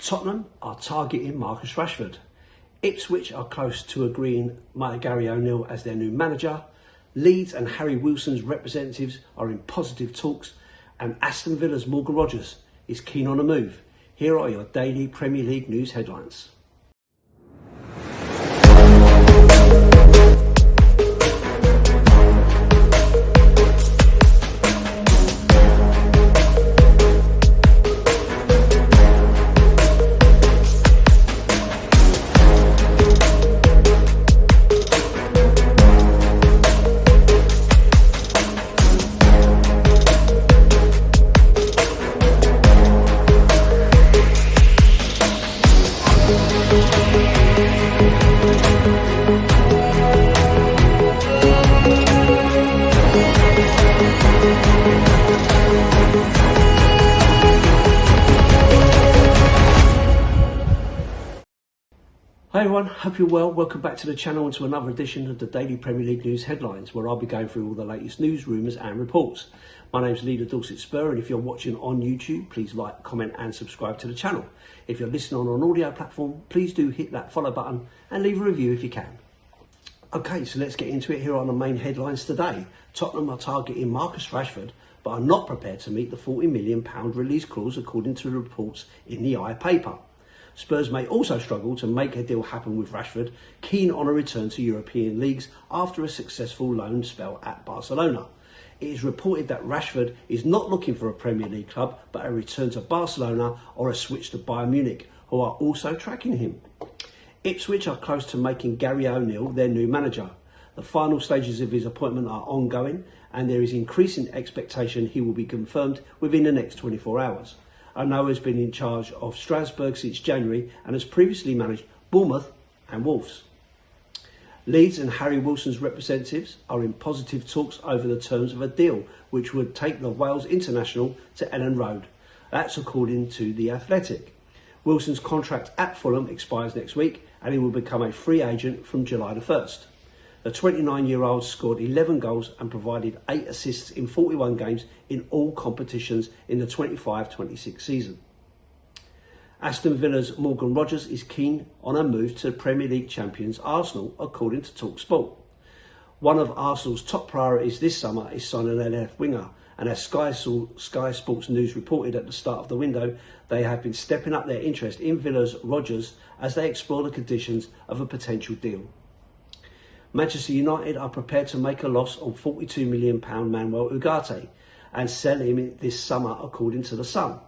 Tottenham are targeting Marcus Rashford. Ipswich are close to agreeing Gary O'Neill as their new manager. Leeds and Harry Wilson's representatives are in positive talks, and Aston Villa's Morgan Rogers is keen on a move. Here are your daily Premier League news headlines. Hi everyone, hope you're well. Welcome back to the channel and to another edition of the Daily Premier League News Headlines, where I'll be going through all the latest news, rumours and reports. My name's Lee The Dorset Spur, and if you're watching on YouTube, please like, comment and subscribe to the channel. If you're listening on an audio platform, please do hit that follow button and leave a review if you can. Okay, so let's get into it. Here are the main headlines today. Tottenham are targeting Marcus Rashford, but are not prepared to meet the £40 million release clause according to the reports in the paper. Spurs may also struggle to make a deal happen with Rashford, keen on a return to European leagues after a successful loan spell at Barcelona. It is reported that Rashford is not looking for a Premier League club, but a return to Barcelona or a switch to Bayern Munich, who are also tracking him. Ipswich are close to making Gary O'Neill their new manager. The final stages of his appointment are ongoing, and there is increasing expectation he will be confirmed within the next 24 hours. O'Neill has been in charge of Strasbourg since January and has previously managed Bournemouth and Wolves. Leeds and Harry Wilson's representatives are in positive talks over the terms of a deal which would take the Wales international to Ellen Road. That's according to The Athletic. Wilson's contract at Fulham expires next week and he will become a free agent from July the 1st. The 29-year-old scored 11 goals and provided 8 assists in 41 games in all competitions in the 25-26 season. Aston Villa's Morgan Rogers is keen on a move to Premier League champions Arsenal, according to TalkSport. One of Arsenal's top priorities this summer is signing a left winger, and as Sky Sports News reported at the start of the window, they have been stepping up their interest in Villa's Rogers as they explore the conditions of a potential deal. Manchester United are prepared to make a loss on £42 million Manuel Ugarte and sell him this summer, according to The Sun.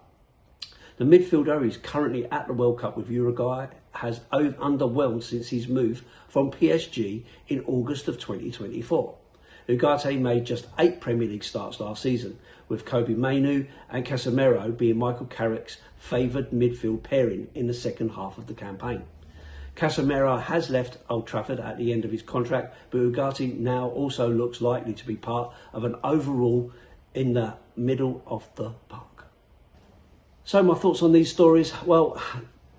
The midfielder, who is currently at the World Cup with Uruguay, has underwhelmed since his move from PSG in August of 2024. Ugarte made just 8 Premier League starts last season, with Kobe Mainoo and Casemiro being Michael Carrick's favoured midfield pairing in the second half of the campaign. Casemiro has left Old Trafford at the end of his contract, but Ugarte now also looks likely to be part of an overall in the middle of the park. So my thoughts on these stories. Well,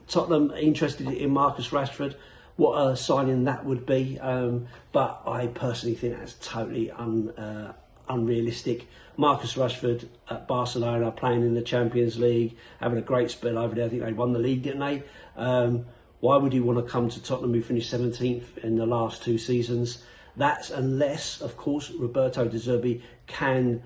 Tottenham interested in Marcus Rashford. What a signing that would be. But I personally think that's totally unrealistic. Marcus Rashford at Barcelona, playing in the Champions League, having a great spell over there. I think they won the league, didn't they? Why would he want to come to Tottenham, who finished 17th in the last 2 seasons? That's unless, of course, Roberto De Zerbi can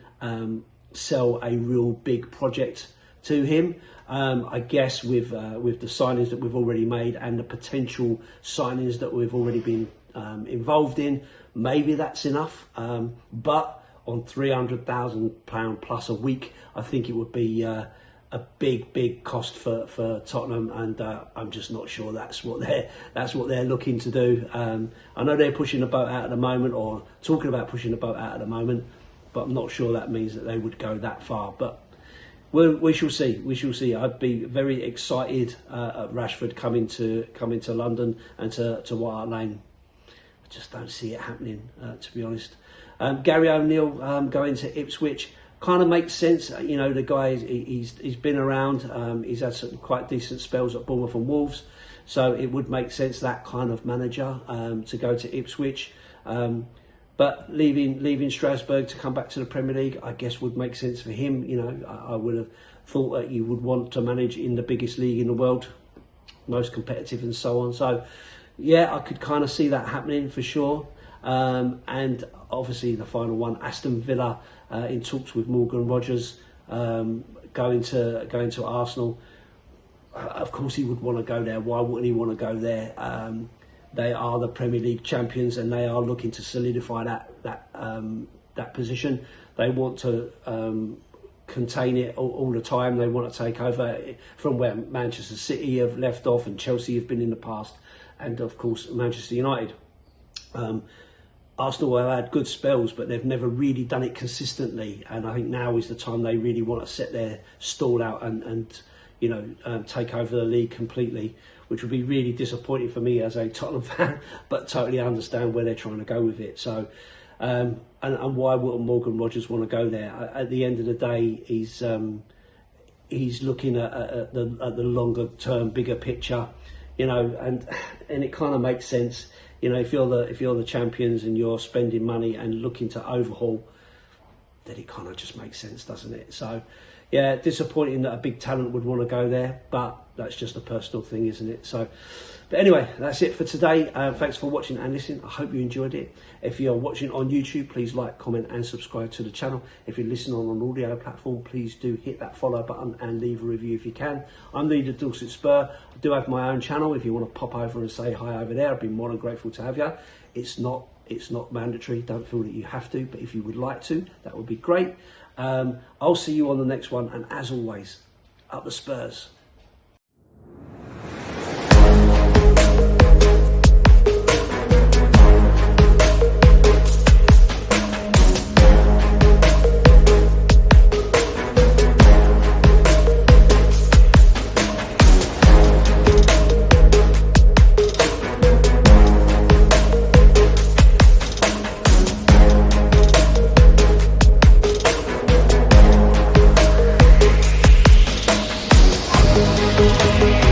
sell a real big project to him. I guess with the signings that we've already made and the potential signings that we've already been involved in, maybe that's enough. But on £300,000 plus a week, I think it would be a big cost for Tottenham, and I'm just not sure that's what they're looking to do. I know they're pushing the boat out at the moment, or talking about pushing the boat out at the moment, but I'm not sure that means that they would go that far. But we shall see. We shall see. I'd be very excited at Rashford coming to London and to White Hart Lane. I just don't see it happening, to be honest. Gary O'Neill going to Ipswich kind of makes sense. You know, the guy, he's been around. He's had some quite decent spells at Bournemouth and Wolves, so it would make sense, that kind of manager, to go to Ipswich. But leaving Strasbourg to come back to the Premier League, I guess would make sense for him. You know, I would have thought that you would want to manage in the biggest league in the world. most competitive and so on. So yeah, I could kind of see that happening for sure. And obviously the final one, Aston Villa in talks with Morgan Rogers, going to Arsenal. Of course he would want to go there. Why wouldn't he want to go there? They are the Premier League champions, and they are looking to solidify that position. They want to contain it all the time. They want to take over from where Manchester City have left off and Chelsea have been in the past, and of course Manchester United. Arsenal have had good spells, but they've never really done it consistently, and I think now is the time they really want to set their stall out and take over the league completely, which would be really disappointing for me as a Tottenham fan, but totally understand where they're trying to go with it. So, and why wouldn't Morgan Rogers want to go there? At the end of the day, he's looking at the longer term, bigger picture, and it kind of makes sense. If you're the champions and you're spending money and looking to overhaul, then it kind of just makes sense, doesn't it? So, yeah, disappointing that a big talent would want to go there, but that's just a personal thing, isn't it? So, but anyway, that's it for today. Thanks for watching and listening. I hope you enjoyed it. If you're watching on YouTube, please like, comment and subscribe to the channel. If you're listening on an audio platform, please do hit that follow button and leave a review if you can. I'm Lee The Dorset Spur. I do have my own channel. If you want to pop over and say hi over there, I'd be more than grateful to have you. It's not mandatory. Don't feel that you have to, but if you would like to, that would be great. I'll see you on the next one, and as always, up the Spurs. We'll be right back.